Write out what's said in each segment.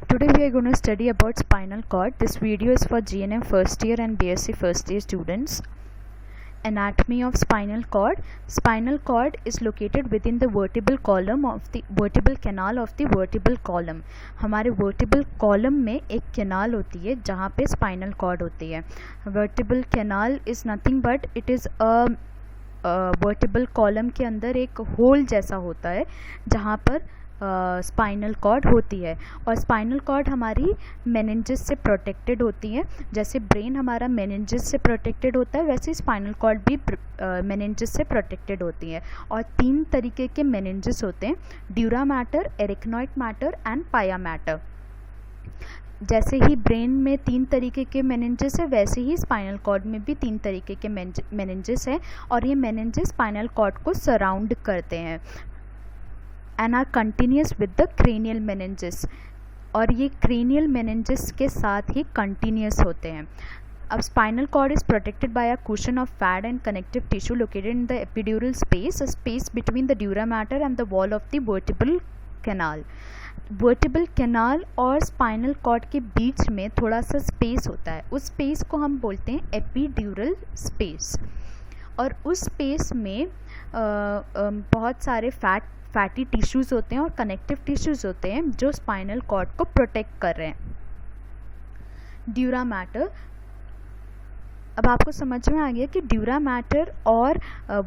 Today we are going to study about spinal cord. This video is for GNM first year and BSc first year students. Anatomy of spinal cord. Spinal cord is located within the vertebral column of the vertebral canal of the vertebral column. हमारे vertebral column में एक canal होती है जहाँ पे spinal cord होती है. Vertebral canal is nothing but it is a vertebral column के अंदर एक होल जैसा होता है जहाँ पर स्पाइनल कॉर्ड होती है. और स्पाइनल कॉर्ड हमारी मेनिंजेस से प्रोटेक्टेड होती है. जैसे ब्रेन हमारा मेनिंजेस से प्रोटेक्टेड होता है वैसे स्पाइनल कॉर्ड भी मेनिंजेस से प्रोटेक्टेड होती है. और 3 तरीके के मेनिंजेस होते हैं, ड्यूरा मैटर, एरिकनॉइड मैटर एंड पाया मैटर. जैसे ही ब्रेन में 3 तरीके के मेनिंजेस है वैसे ही स्पाइनल कॉर्ड में भी 3 तरीके के मेनिंजेस है. और ये मेनिंजेस स्पाइनल कॉर्ड को सराउंड करते हैं and are continuous with the cranial meninges. और ये क्रेनियल मेनिंजेस के साथ ही कंटिन्यूस होते हैं. अब spinal cord is protected by a cushion of fat and connective tissue located in the epidural space, a space between the dura mater and the wall of the vertebral canal. Vertebral canal और spinal cord के बीच में थोड़ा सा space होता है. उस space को हम बोलते हैं एपिड्यूरल स्पेस. और उस स्पेस में बहुत सारे फैटी टिश्यूज़ होते हैं और कनेक्टिव टिश्यूज़ होते हैं जो स्पाइनल कॉर्ड को प्रोटेक्ट कर रहे हैं. Dura mater. अब आपको समझ में आ गया कि ड्यूरा मैटर और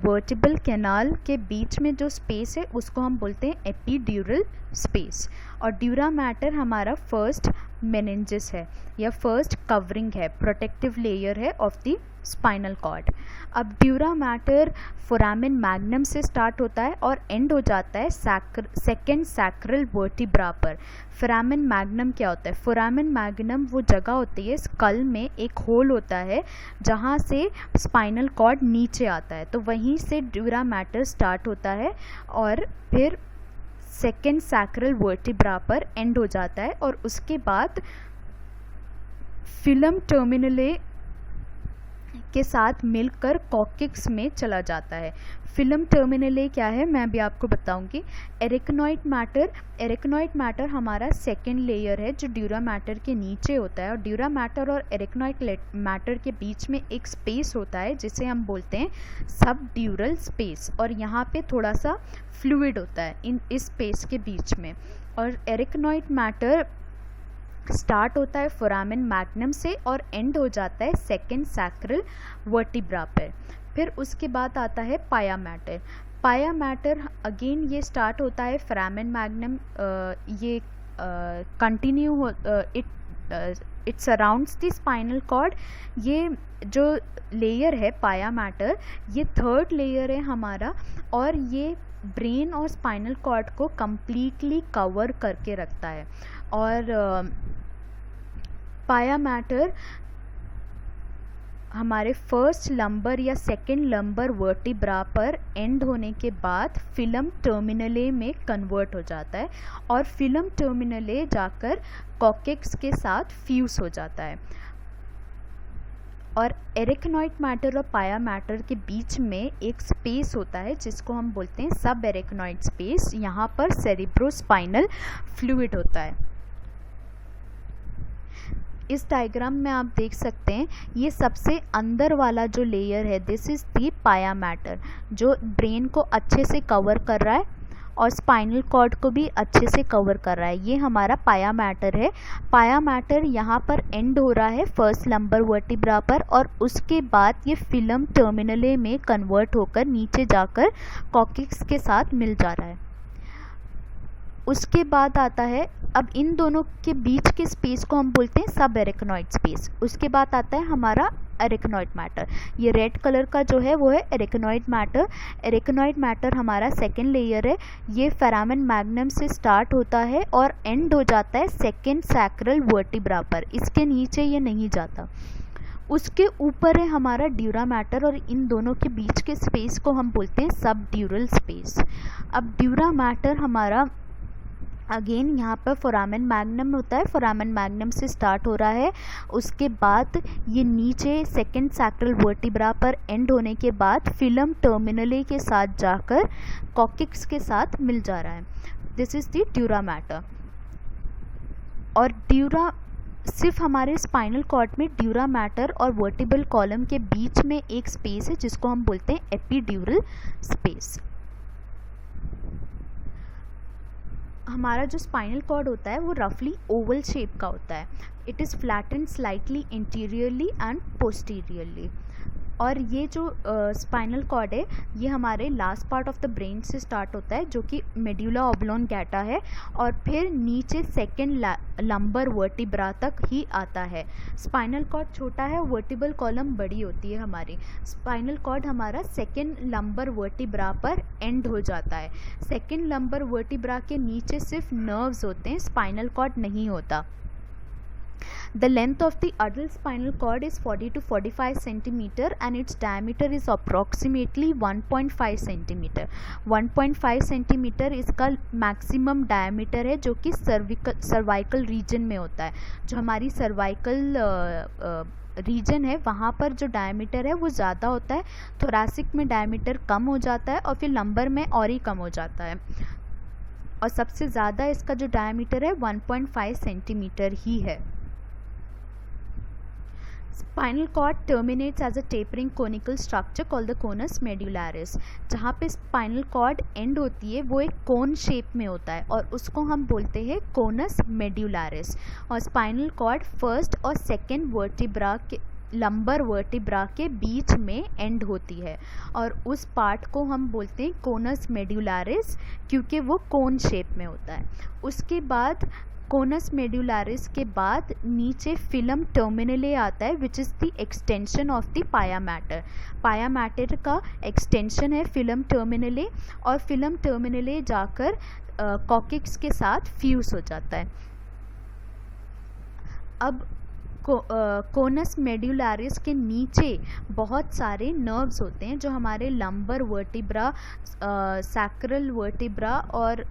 वर्टिबल कैनाल के बीच में जो स्पेस है उसको हम बोलते हैं एपिड्यूरल स्पेस. और ड्यूरा मैटर हमारा फर्स्ट मेनिंजेस है या फर्स्ट कवरिंग है, प्रोटेक्टिव लेयर है ऑफ द स्पाइनल कॉर्ड. अब ड्यूरा मैटर फोरामेन मैग्नम से स्टार्ट होता है और एंड हो जाता है सेकेंड सैक्रल वर्टिब्रा पर. फोरामेन मैग्नम क्या होता है? फोरामेन मैग्नम वो जगह होती है स्कल में, एक होल होता है जहाँ से स्पाइनल कॉर्ड नीचे आता है. तो वहीं से ड्यूरा मैटर स्टार्ट होता है और फिर सेकेंड सैक्रल वर्टिब्रा पर एंड हो जाता है. और उसके बाद फिलम टर्मिनले के साथ मिलकर कॉक्सिक्स में चला जाता है. फिलम टर्मिनले क्या है मैं भी आपको बताऊंगी. एरिकनॉइड मैटर हमारा सेकेंड लेयर है जो ड्यूरा मैटर के नीचे होता है. और ड्यूरा मैटर और एरिकनॉइड मैटर के बीच में एक स्पेस होता है जिसे हम बोलते हैं सब ड्यूरल स्पेस. और यहाँ पे थोड़ा सा फ्लूइड होता है इस स्पेस के बीच में. और एरिकनॉइड मैटर स्टार्ट होता है फोरामेन मैग्नम से और एंड हो जाता है सेकेंड सैक्रल वर्टिब्रा पर. फिर उसके बाद आता है पाया मैटर. पाया मैटर अगेन ये स्टार्ट होता है फोरामेन मैग्नम. ये continue it surrounds the spinal cord. ये जो लेयर है पाया मैटर ये 3rd लेयर है हमारा और ये ब्रेन और स्पाइनल कॉर्ड को कम्प्लीटली कवर करके रखता है. और पाया मैटर हमारे फर्स्ट लंबर या सेकेंड लंबर वर्टिब्रा पर एंड होने के बाद फिलम टर्मिनले में कन्वर्ट हो जाता है और फिलम टर्मिनले जाकर कॉक्सिक्स के साथ फ्यूज हो जाता है. और एरिकनॉइड मैटर और पाया मैटर के बीच में एक स्पेस होता है जिसको हम बोलते हैं सब एरिकनॉइड स्पेस. यहाँ पर सेरिब्रोस्पाइनल फ्लूइड होता है. इस डायग्राम में आप देख सकते हैं ये सबसे अंदर वाला जो लेयर है दिस इज दी पाया मैटर जो ब्रेन को अच्छे से कवर कर रहा है और स्पाइनल कॉर्ड को भी अच्छे से कवर कर रहा है. ये हमारा पाया मैटर है. पाया मैटर यहाँ पर एंड हो रहा है फर्स्ट लंबर वर्टिब्रा पर और उसके बाद ये फिलम टर्मिनले में कन्वर्ट होकर नीचे जाकर कॉक्सिक्स के साथ मिल जा रहा है. उसके बाद आता है अब इन दोनों के बीच के स्पेस को हम बोलते हैं सब एरिकनॉइड स्पेस. उसके बाद आता है हमारा एरिकनॉइड मैटर. ये रेड कलर का जो है वो है एरिकनॉइड मैटर. एरिकनॉइड मैटर हमारा सेकेंड लेयर है. ये फोरामेन मैग्नम से स्टार्ट होता है और एंड हो जाता है सेकेंड सैक्रल वर्टिब्रा पर. इसके नीचे ये नहीं जाता. उसके ऊपर है हमारा ड्यूरा मैटर और इन दोनों के बीच के स्पेस को हम बोलते हैं सब ड्यूरल स्पेस. अब ड्यूरा मैटर हमारा अगेन यहाँ पर फोरामेन मैग्नम होता है. फोरामेन मैग्नम से स्टार्ट हो रहा है. उसके बाद ये नीचे सेकेंड सैक्रल वर्टिब्रा पर एंड होने के बाद फिलम टर्मिनले के साथ जाकर कॉक्सिक्स के साथ मिल जा रहा है. This is the dura mater. और सिर्फ हमारे स्पाइनल कॉर्ड में ड्यूरा मैटर और वर्टिब्रल कॉलम के बीच में एक स्पेस है जिसको हम बोलते हैं एपिड्यूरल स्पेस। हमारा जो स्पाइनल कॉर्ड होता है वो रफली ओवल शेप का होता है। It is flattened slightly interiorly and posteriorly. और ये जो स्पाइनल कॉर्ड है ये हमारे last part of the brain से स्टार्ट होता है जो कि मेड्यूला ऑब्लोंगैटा है, और फिर नीचे सेकेंड लंबर वर्टिब्रा तक ही आता है। स्पाइनल कॉर्ड छोटा है, वर्टिब्रल कॉलम बड़ी होती है हमारी। स्पाइनल कॉर्ड हमारा सेकेंड लंबर वर्टिब्रा पर एंड हो जाता है। सेकेंड लंबर वर्टिब्रा के नीचे सिर्फ नर्व्स होते हैं, स्पाइनल कॉर्ड नहीं होता। The length of the adult spinal cord is 40 to 45 centimeter and its diameter is approximately 1.5 centimeter. 1.5 centimeter इसका maximum diameter है जो कि cervical region में होता है। जो हमारी cervical रीजन है वहाँ पर जो डायमीटर है वो ज़्यादा होता है, थोरैसिक में डायमीटर कम हो जाता है और फिर लंबर में और ही कम हो जाता है। और सबसे ज़्यादा इसका जो डायमीटर है 1.5 सेंटीमीटर ही है। Spinal cord terminates as a tapering conical structure called the conus medullaris. जहाँ पे स्पाइनल कॉर्ड एंड होती है वो एक कोन शेप में होता है और उसको हम बोलते हैं कोनस मेड्यूलरिस। और स्पाइनल कॉर्ड फर्स्ट और सेकेंड वर्टिब्रा के लंबर वर्टिब्रा के बीच में एंड होती है और उस पार्ट को हम बोलते हैं कोनस मेड्यूलरिस क्योंकि वो कोन शेप में होता है। उसके बाद कोनस मेड्यूलरिस के बाद नीचे फिलम टर्मिनले आता है which is the extension of the पाया मैटर। पाया मैटर का एक्सटेंशन है फिलम टर्मिनले और फिलम टर्मिनले जाकर कॉकिक्स के साथ फ्यूज हो जाता है। अब कोनस मेड्यूलरिस के नीचे बहुत सारे नर्व्स होते हैं जो हमारे लंबर वर्टिब्रा, सैक्रल वर्टिब्रा और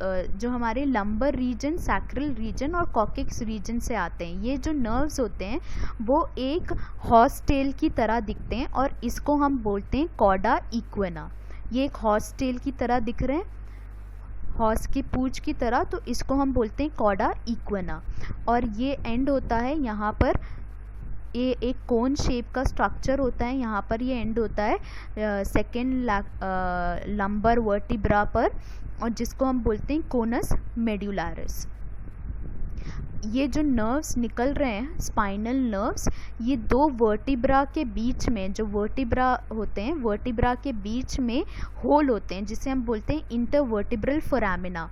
जो हमारे लंबर रीजन, सैक्रल रीजन और कॉकिक्स रीजन से आते हैं। ये जो नर्व्स होते हैं वो एक हॉर्स टेल की तरह दिखते हैं और इसको हम बोलते हैं कॉर्डा इक्विना। ये एक हॉर्स टेल की तरह दिख रहे हैं, हॉर्स की पूंछ की तरह, तो इसको हम बोलते हैं कॉर्डा इक्विना। और ये एंड होता है यहाँ पर, ये एक कोन शेप का स्ट्रक्चर होता है, यहाँ पर ये एंड होता है सेकेंड लंबर वर्टिब्रा पर और जिसको हम बोलते हैं कोनस मेड्यूलरिस। ये जो नर्व्स निकल रहे हैं स्पाइनल नर्व्स, ये दो वर्टिब्रा के बीच में, जो वर्टिब्रा होते हैं वर्टिब्रा के बीच में होल होते हैं जिसे हम बोलते हैं इंटरवर्टिब्रल फोरामिना।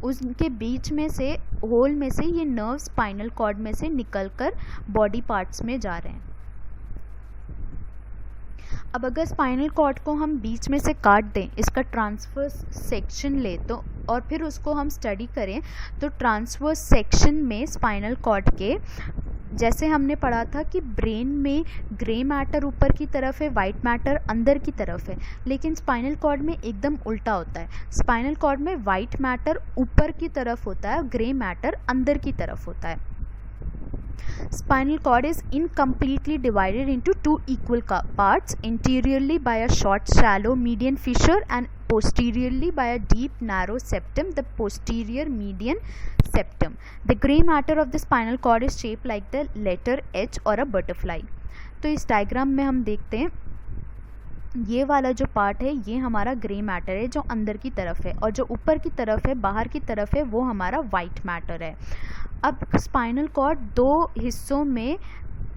उनके बीच में से होल में से ये नर्व स्पाइनल कॉर्ड में से निकलकर बॉडी पार्ट्स में जा रहे हैं। अब अगर स्पाइनल कॉर्ड को हम बीच में से काट दें, इसका ट्रांसवर्स सेक्शन ले तो और फिर उसको हम स्टडी करें तो ट्रांसवर्स सेक्शन में स्पाइनल कॉर्ड के, जैसे हमने पढ़ा था कि ब्रेन में ग्रे मैटर ऊपर की तरफ है, वाइट मैटर अंदर की तरफ है, लेकिन स्पाइनल कॉर्ड में एकदम उल्टा होता है। स्पाइनल कॉर्ड में वाइट मैटर ऊपर की तरफ होता है और ग्रे मैटर अंदर की तरफ होता है। Spinal cord is incompletely divided into two equal parts, anteriorly by a short shallow median fissure and posteriorly by a deep narrow septum, the posterior median septum. The gray matter of the spinal cord is shaped like the letter H or a butterfly. तो इस diagram में हम देखते हैं ये वाला जो part है ये हमारा ग्रे मैटर है जो अंदर की तरफ है, और जो ऊपर की तरफ है, बाहर की तरफ है, वो हमारा वाइट मैटर है। अब स्पाइनल कॉर्ड दो हिस्सों में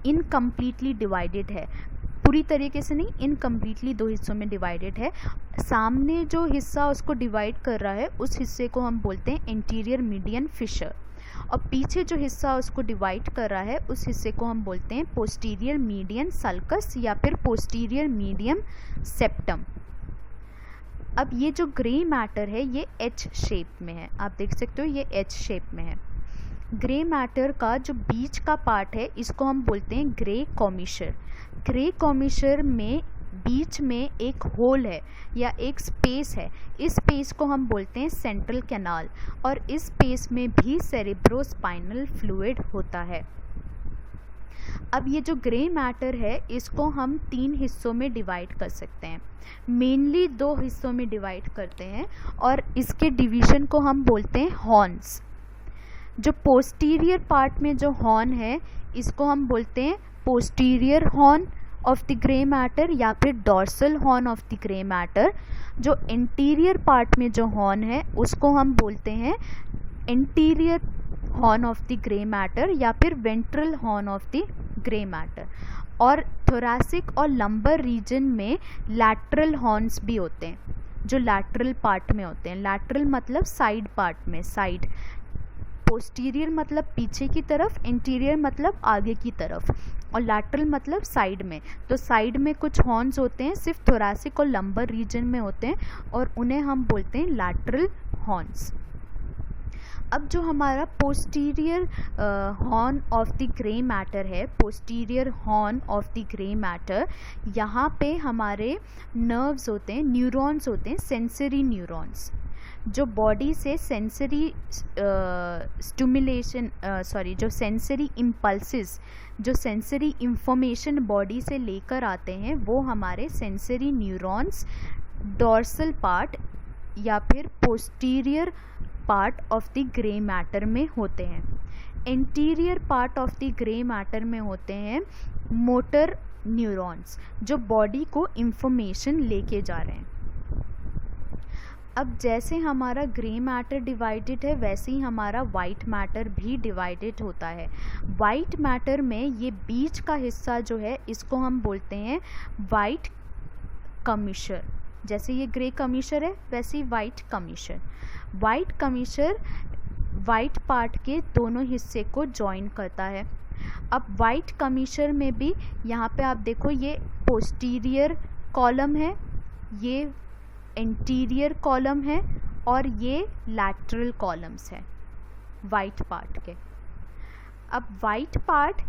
इनकम्प्लीटली डिवाइडेड है, पूरी तरीके से नहीं, इनकम्प्लीटली दो हिस्सों में डिवाइडेड है। सामने जो हिस्सा उसको डिवाइड कर रहा है उस हिस्से को हम बोलते हैं एंटीरियर मीडियन फिशर, और पीछे जो हिस्सा उसको डिवाइड कर रहा है उस हिस्से को हम बोलते हैं पोस्टीरियर मीडियन सल्कस या फिर पोस्टीरियर मीडियम सेप्टम। अब ये जो ग्रे मैटर है ये एच शेप में है, आप देख सकते हो ये एच शेप में है। ग्रे मैटर का जो बीच का पार्ट है इसको हम बोलते हैं ग्रे कॉमिशर। ग्रे कॉमिशर में बीच में एक होल है या एक स्पेस है, इस स्पेस को हम बोलते हैं सेंट्रल कैनाल, और इस स्पेस में भी सेरेब्रोस्पाइनल फ्लूइड होता है। अब ये जो ग्रे मैटर है इसको हम तीन हिस्सों में डिवाइड कर सकते हैं, मेनली दो हिस्सों में डिवाइड करते हैं और इसके डिवीजन को हम बोलते हैं हॉर्न्स। जो पोस्टीरियर पार्ट में जो हॉर्न है इसको हम बोलते हैं posterior horn of the grey matter या फिर dorsal horn of the grey matter. जो इंटीरियर पार्ट में जो हॉर्न है उसको हम बोलते हैं interior horn of the grey matter या फिर ventral horn of the grey matter. और थोरैसिक और लंबर रीजन में लैटरल हॉर्न्स भी होते हैं, जो लैटरल पार्ट में होते हैं। लैटरल मतलब साइड पार्ट में, साइड। पोस्टीरियर मतलब पीछे की तरफ, इंटीरियर मतलब आगे की तरफ, और लैटरल मतलब साइड में। तो साइड में कुछ हॉर्न्स होते हैं, सिर्फ थोरैसिक और लंबर रीजन में होते हैं, और उन्हें हम बोलते हैं लैटरल हॉर्न्स। अब जो हमारा posterior horn of the grey matter है, posterior horn of the grey matter, यहाँ पे हमारे नर्व्स होते हैं, न्यूरॉन्स होते हैं, सेंसरी न्यूरॉन्स, जो बॉडी से सेंसरी स्टिमुलेशन जो सेंसरी इम्पल्सेस, जो सेंसरी इंफॉर्मेशन बॉडी से लेकर आते हैं, वो हमारे सेंसरी न्यूरॉन्स डॉर्सल पार्ट या फिर posterior part of the grey matter में होते हैं। Interior part of the grey matter में होते हैं मोटर न्यूरॉन्स, जो बॉडी को इंफॉर्मेशन लेके जा रहे हैं। अब जैसे हमारा ग्रे मैटर डिवाइडेड है वैसे ही हमारा वाइट मैटर भी डिवाइडेड होता है। वाइट मैटर में ये बीच का हिस्सा जो है इसको हम बोलते हैं वाइट कमिशर। जैसे ये ग्रे कमिशर है वैसे ही वाइट कमिशर। वाइट कमिशर वाइट पार्ट के दोनों हिस्से को जॉइन करता है। अब वाइट कमिशर में भी यहाँ पे आप देखो, ये पोस्टीरियर कॉलम है, ये इंटीरियर कॉलम है, और ये लैटरल कॉलम्स हैं वाइट पार्ट के। अब वाइट पार्ट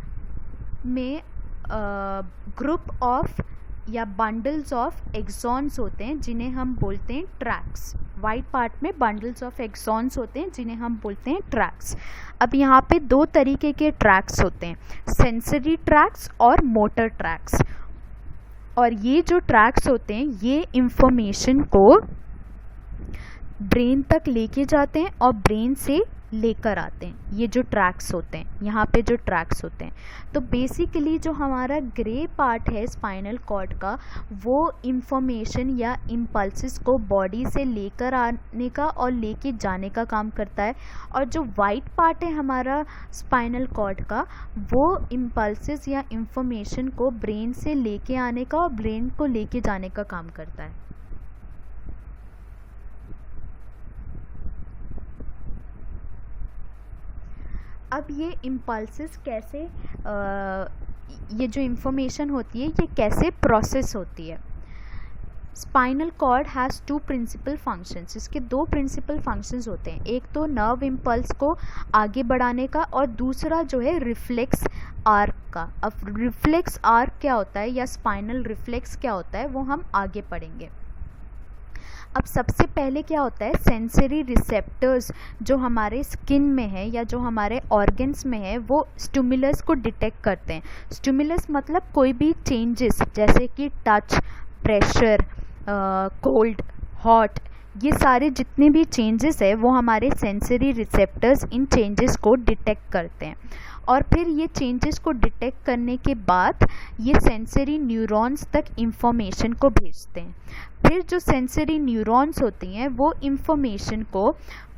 में ग्रुप ऑफ या बंडल्स ऑफ एक्सॉन्स होते हैं जिन्हें हम बोलते हैं ट्रैक्स। वाइट पार्ट में बंडल्स ऑफ एक्सॉन्स होते हैं जिन्हें हम बोलते हैं ट्रैक्स। अब यहाँ पे दो तरीके के ट्रैक्स होते हैं, सेंसरी ट्रैक्स और मोटर ट्रैक्स। और ये जो ट्रैक्स होते हैं ये इंफॉर्मेशन को ब्रेन तक लेके जाते हैं और ब्रेन से लेकर आते हैं। ये जो ट्रैक्स होते हैं, यहाँ पे जो ट्रैक्स होते हैं, तो बेसिकली जो हमारा ग्रे पार्ट है स्पाइनल कॉर्ड का, वो इंफॉर्मेशन या इम्पल्सेस को बॉडी से लेकर आने का और लेके जाने का काम करता है। और जो वाइट पार्ट है हमारा स्पाइनल कॉर्ड का, वो इम्पल्सेस या इंफॉर्मेशन को ब्रेन से लेके आने का और ब्रेन को लेके जाने का काम करता है। अब ये इम्पल्सेस कैसे ये जो इंफॉर्मेशन होती है ये कैसे प्रोसेस होती है। Spinal cord has two principal functions. इसके दो प्रिंसिपल फंक्शंस होते हैं, एक तो नर्व इम्पल्स को आगे बढ़ाने का और दूसरा जो है रिफ्लेक्स आर्क का। अब रिफ्लेक्स आर्क क्या होता है या स्पाइनल रिफ्लेक्स क्या होता है वो हम आगे पढ़ेंगे। अब सबसे पहले क्या होता है, सेंसरी रिसेप्टर्स जो हमारे स्किन में है या जो हमारे ऑर्गन्स में है वो स्टिमुलस को डिटेक्ट करते हैं। स्टिमुलस मतलब कोई भी चेंजेस जैसे कि टच, प्रेशर, कोल्ड, हॉट, ये सारे जितने भी चेंजेस है वो हमारे सेंसरी रिसेप्टर्स इन चेंजेस को डिटेक्ट करते हैं। और फिर ये चेंजेस को डिटेक्ट करने के बाद ये सेंसरी न्यूरॉन्स तक इंफॉर्मेशन को भेजते हैं। फिर जो सेंसरी न्यूरॉन्स होती हैं वो इंफॉर्मेशन को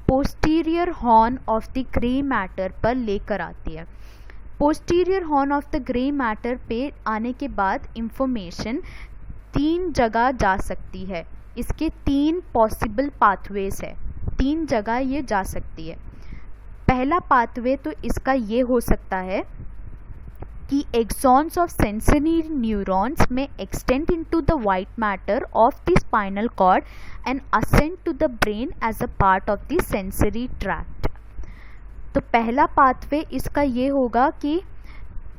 posterior horn of the grey matter पर लेकर आती है। Posterior horn of the grey matter पे आने के बाद इंफॉर्मेशन 3 जगह जा सकती है। इसके 3 पॉसिबल पाथवेज है, 3 जगह ये जा सकती है। पहला पाथवे तो इसका ये हो सकता है कि एक्सॉन्स ऑफ सेंसरी न्यूरॉन्स में extend into the white matter of the spinal cord and ascend to the brain as a part of the sensory tract. तो पहला पाथवे इसका ये होगा कि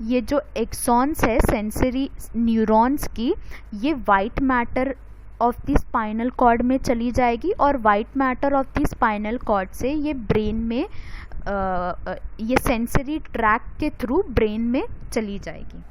ये जो एक्सॉन्स है सेंसरी न्यूरॉन्स की, ये white matter of the spinal cord में चली जाएगी और white matter of the spinal cord से ये ब्रेन में ये सेंसरी ट्रैक्ट के थ्रू ब्रेन में चली जाएगी।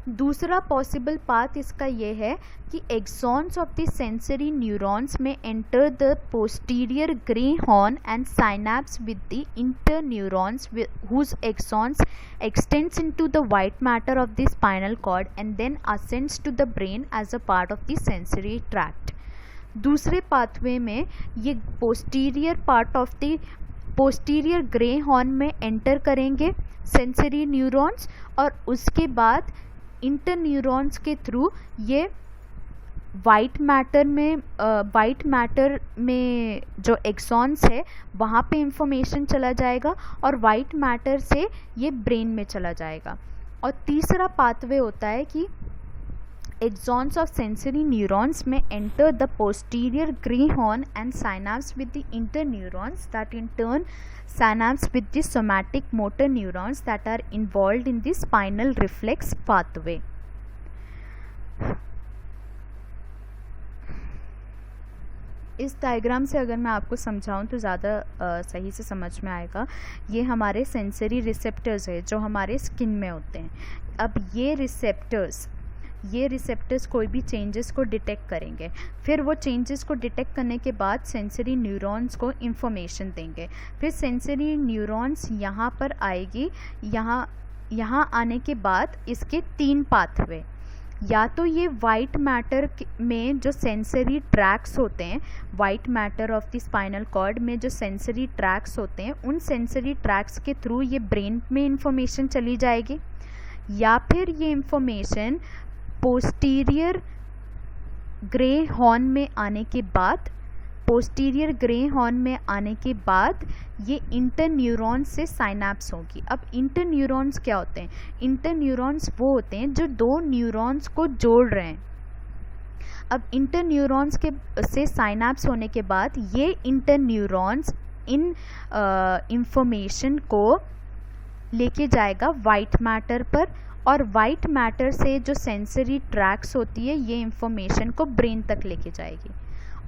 दूसरा पॉसिबल पाथ इसका ये है कि axons of the sensory neurons में enter the posterior grey horn and synapse with the interneurons whose axons extends into the white matter of the spinal cord and then ascends to the brain as a part of the sensory tract. दूसरे pathway में ये posterior part of the posterior grey horn में enter करेंगे sensory neurons, और उसके बाद inter neurons के through ये वाइट मैटर में जो एक्सॉन्स है वहाँ पे इंफॉर्मेशन चला जाएगा और वाइट मैटर से ये ब्रेन में चला जाएगा. और तीसरा पाथवे होता है कि axons of sensory neurons may enter the posterior gray horn and synapse with the interneurons that in turn synapse with the somatic motor neurons that are involved in the spinal reflex pathway. इस diagram से अगर मैं आपको समझाऊं तो ज़्यादा सही से समझ में आएगा. ये हमारे सेंसरी रिसेप्टर्स है जो हमारे स्किन में होते हैं. अब ये रिसेप्टर्स कोई भी चेंजेस को डिटेक्ट करेंगे, फिर वो चेंजेस को डिटेक्ट करने के बाद सेंसरी न्यूरॉन्स को इंफॉर्मेशन देंगे. फिर सेंसरी न्यूरॉन्स यहाँ पर आएगी. यहाँ आने के बाद इसके 3 पाथवे, या तो ये वाइट मैटर में जो सेंसरी ट्रैक्स होते हैं, white matter of the spinal cord में जो सेंसरी ट्रैक्स होते हैं, उन सेंसरी ट्रैक्स के थ्रू ये ब्रेन में इंफॉर्मेशन चली जाएगी, या फिर ये इंफॉर्मेशन पोस्टीरियर ग्रे हॉर्न में आने के बाद ये इंटर न्यूरॉन्स से साइनैप्स होगी. अब इंटर न्यूरॉन्स क्या होते हैं? इंटर न्यूरॉन्स वो होते हैं जो 2 न्यूरॉन्स को जोड़ रहे हैं. अब इंटर न्यूरॉन्स से साइनैप्स होने के बाद ये इंटर न्यूरॉन्स इन इंफॉर्मेशन को लेके जाएगा वाइट मैटर पर, और वाइट मैटर से जो सेंसरी ट्रैक्स होती है ये इंफॉर्मेशन को ब्रेन तक लेके जाएगी.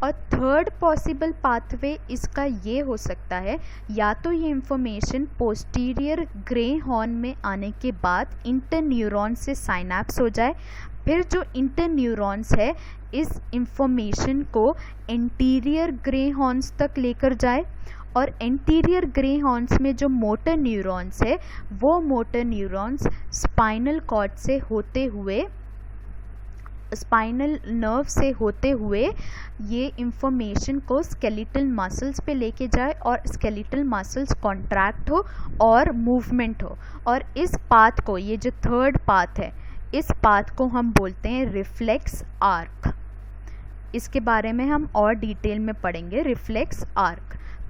और थर्ड पॉसिबल पाथवे इसका ये हो सकता है, या तो ये इंफॉर्मेशन पोस्टीरियर ग्रे हॉर्न में आने के बाद इंटर न्यूरॉन्स से साइनैप्स हो जाए, फिर जो इंटर न्यूरॉन्स है इस इंफॉर्मेशन को एंटीरियर ग्रे हॉर्न्स तक लेकर जाए, और एंटीरियर ग्रे हॉर्न्स में जो मोटर न्यूरॉन्स है वो मोटर न्यूरॉन्स स्पाइनल कॉर्ड से होते हुए, स्पाइनल नर्व से होते हुए ये इंफॉर्मेशन को स्केलेटल मसल्स पे लेके जाए और स्केलेटल मसल्स कॉन्ट्रैक्ट हो और मूवमेंट हो. और इस पाथ को, ये जो थर्ड पाथ है, इस पाथ को हम बोलते हैं रिफ्लेक्स आर्क. इसके बारे में हम और डिटेल में पढ़ेंगे. Reflex arc.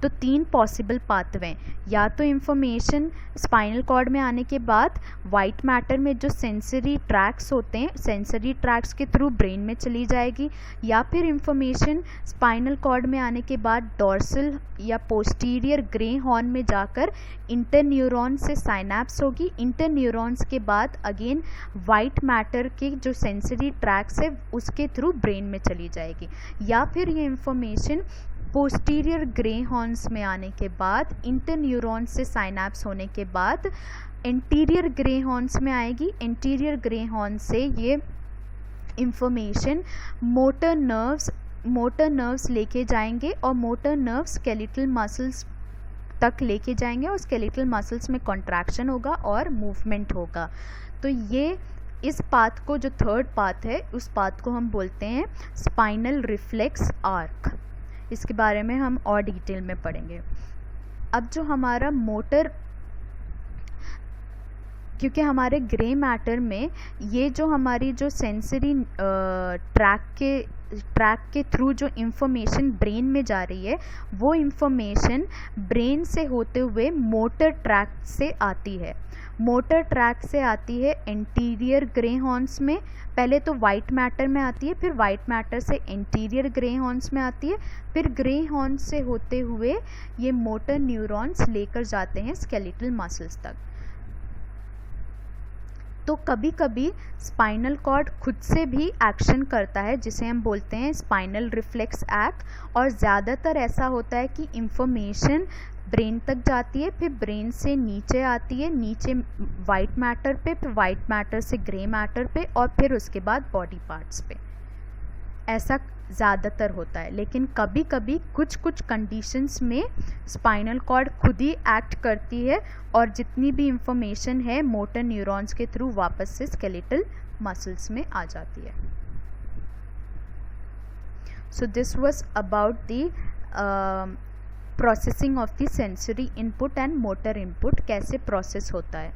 तो 3 पॉसिबल पाथवे, या तो इंफॉर्मेशन स्पाइनल कॉर्ड में आने के बाद वाइट मैटर में जो सेंसरी ट्रैक्स होते हैं, सेंसरी ट्रैक्स के थ्रू ब्रेन में चली जाएगी, या फिर इंफॉर्मेशन स्पाइनल कॉर्ड में आने के बाद डॉर्सल या पोस्टीरियर ग्रे हॉर्न में जाकर इंटर न्यूरॉन से साइनैप्स होगी. इंटर न्यूरॉन्स के बाद अगेन वाइट मैटर के जो सेंसरी ट्रैक्स है उसके थ्रू ब्रेन में चली जाएगी, या फिर ये इंफॉर्मेशन पोस्टीरियर ग्रे हॉर्न्स में आने के बाद इंटर न्यूरॉन्स से साइनैप्स होने के बाद एंटीरियर ग्रे हॉर्न्स में आएगी. एंटीरियर ग्रे हॉर्न से ये इंफॉर्मेशन मोटर नर्व्स लेके जाएंगे, और मोटर नर्व्स स्केलेटल मसल्स तक लेके जाएंगे, और स्केलेटल मसल्स में कॉन्ट्रैक्शन होगा और मूवमेंट होगा. तो ये इस पाथ को, जो थर्ड पाथ है, उस पाथ को हम बोलते हैं स्पाइनल रिफ्लेक्स आर्क. इसके बारे में हम और डिटेल में पढ़ेंगे. अब जो हमारा मोटर, क्योंकि हमारे ग्रे मैटर में ये जो हमारी जो सेंसरी ट्रैक के थ्रू जो इंफॉर्मेशन ब्रेन में जा रही है, वो इंफॉर्मेशन ब्रेन से होते हुए मोटर ट्रैक से आती है. मोटर ट्रैक से आती है एंटीरियर ग्रे हॉर्न्स में, पहले तो वाइट मैटर में आती है, फिर वाइट मैटर से एंटीरियर ग्रे हॉर्न्स में आती है, फिर ग्रे हॉर्न्स से होते हुए ये मोटर न्यूरॉन्स लेकर जाते हैं स्केलेटल मसल्स तक. तो कभी कभी स्पाइनल कॉर्ड खुद से भी एक्शन करता है, जिसे हम बोलते हैं स्पाइनल रिफ्लेक्स एक्ट. और ज़्यादातर ऐसा होता है कि इंफॉर्मेशन ब्रेन तक जाती है, फिर ब्रेन से नीचे आती है, नीचे वाइट मैटर पे, फिर वाइट मैटर से ग्रे मैटर पे, और फिर उसके बाद बॉडी पार्ट्स पे। ऐसा ज़्यादातर होता है, लेकिन कभी कभी कुछ कुछ कंडीशंस में स्पाइनल कॉर्ड खुद ही एक्ट करती है और जितनी भी इंफॉर्मेशन है मोटर न्यूरॉन्स के थ्रू वापस से स्केलेटल मसल्स में आ जाती है। So this was about the processing of the sensory input and motor input, कैसे प्रोसेस होता है।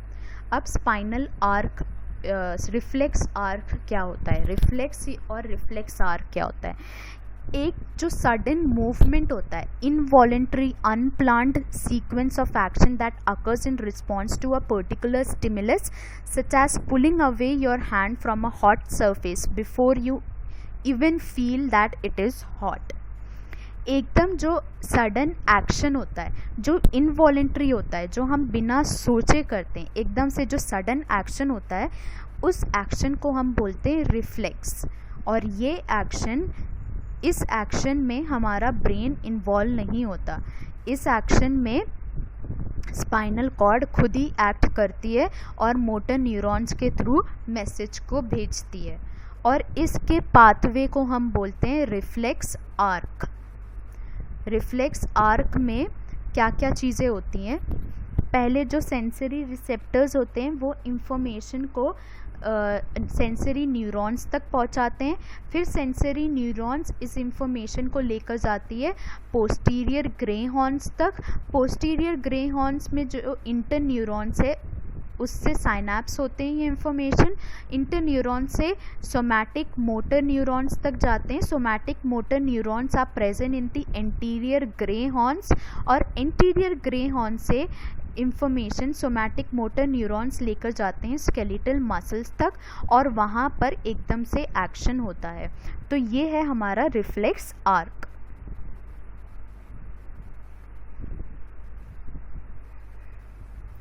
अब स्पाइनल आर्क, रिफ्लेक्स आर्क क्या होता है, रिफ्लेक्स और रिफ्लेक्स आर्क क्या होता है। एक जो सडन मूवमेंट होता है, involuntary unplanned sequence of action that occurs in response to a particular stimulus such as pulling away your hand from a hot surface before you even feel that it is hot. एकदम जो sudden action होता है, जो involuntary होता है, जो हम बिना सोचे करते हैं, एकदम से जो सडन एक्शन होता है, उस एक्शन को हम बोलते हैं रिफ्लेक्स। और ये एक्शन, इस एक्शन में हमारा ब्रेन इन्वॉल्व नहीं होता। इस एक्शन में स्पाइनल कॉर्ड खुद ही एक्ट करती है और मोटर न्यूरॉन्स के थ्रू मैसेज को भेजती है, और इसके पाथवे को हम बोलते हैं रिफ्लेक्स आर्क। रिफ्लेक्स आर्क में क्या क्या चीज़ें होती हैं। पहले जो सेंसरी रिसेप्टर्स होते हैं वो इंफॉर्मेशन को सेंसरी न्यूरॉन्स तक पहुंचाते हैं, फिर सेंसरी न्यूरॉन्स इस इंफॉर्मेशन को लेकर जाती है पोस्टीरियर ग्रे हॉर्न्स तक। पोस्टीरियर ग्रे हॉर्न्स में जो इंटर न्यूरॉन्स है उससे साइनैप्स होते हैं ये इंफॉर्मेशन। इंटर न्यूरॉन से सोमैटिक मोटर न्यूरॉन्स तक जाते हैं। Somatic motor neurons are present in the anterior grey horns, और एंटीरियर ग्रे हॉर्न से इंफॉर्मेशन सोमैटिक मोटर न्यूरॉन्स लेकर जाते हैं स्केलेटल मसल्स तक, और वहाँ पर एकदम से एक्शन होता है। तो ये है हमारा reflex arc.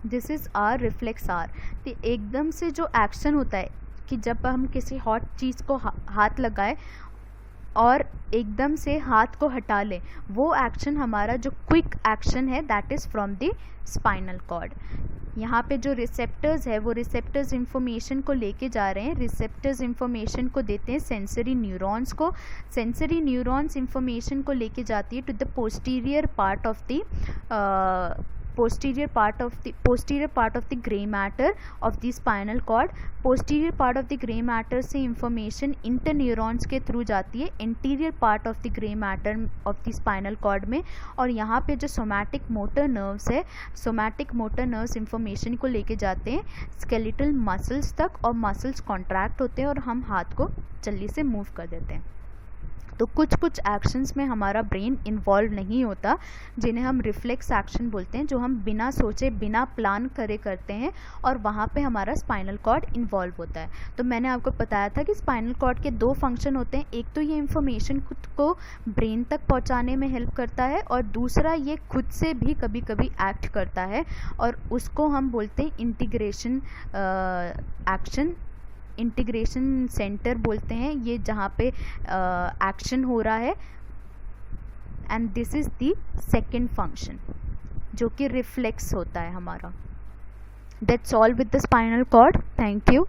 This is our reflex arc. तो एकदम से जो एक्शन होता है कि जब हम किसी हॉट चीज़ को हाथ लगाए और एकदम से हाथ को हटा लें, वो एक्शन हमारा जो क्विक एक्शन है that is from the spinal cord. यहाँ पे जो रिसेप्टर्स है वो रिसेप्टर्स इंफॉर्मेशन को लेके जा रहे हैं। रिसेप्टर्स इंफॉर्मेशन को देते हैं सेंसरी न्यूरॉन्स को। सेंसरी न्यूरॉन्स इंफॉर्मेशन को लेके जाती है to the posterior part of the posterior part of the gray matter of the spinal cord। posterior part of the gray matter से information interneurons के थ्रू जाती है anterior part of the gray matter of the spinal cord में। और यहाँ पे जो somatic motor nerves है, somatic motor nerves information को लेके जाते हैं skeletal muscles तक, और muscles contract होते हैं और हम हाथ को जल्दी से move कर देते हैं। तो कुछ कुछ एक्शंस में हमारा ब्रेन इन्वॉल्व नहीं होता, जिन्हें हम रिफ्लेक्स एक्शन बोलते हैं, जो हम बिना सोचे बिना प्लान करे करते हैं, और वहाँ पे हमारा स्पाइनल कॉर्ड इन्वॉल्व होता है। तो मैंने आपको बताया था कि स्पाइनल कॉर्ड के दो फंक्शन होते हैं, एक तो ये इन्फॉर्मेशन खुद को ब्रेन तक पहुँचाने में हेल्प करता है, और दूसरा ये खुद से भी कभी कभी एक्ट करता है, और उसको हम बोलते हैं इंटीग्रेशन एक्शन। इंटीग्रेशन सेंटर बोलते हैं ये जहाँ पे एक्शन हो रहा है। And this is the second function जो कि रिफ्लेक्स होता है हमारा। That's all with the spinal cord. Thank you.